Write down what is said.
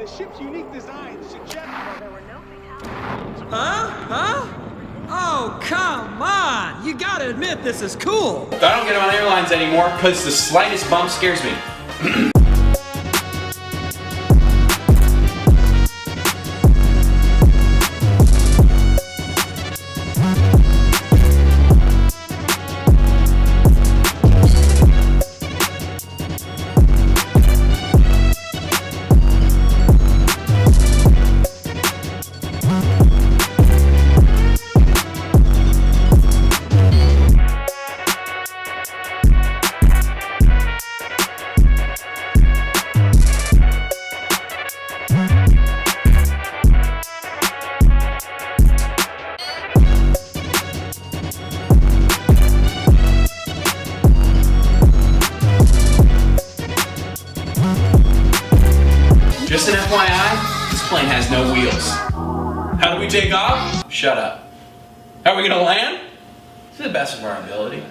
and the ship's unique design suggests there were no fatalities. Huh? Oh, come on! You gotta admit this is cool! I don't get on airlines anymore because the slightest bump scares me. Just an FYI, this plane has no wheels. How do we take off? Shut up. How are we gonna land? To the best of our ability.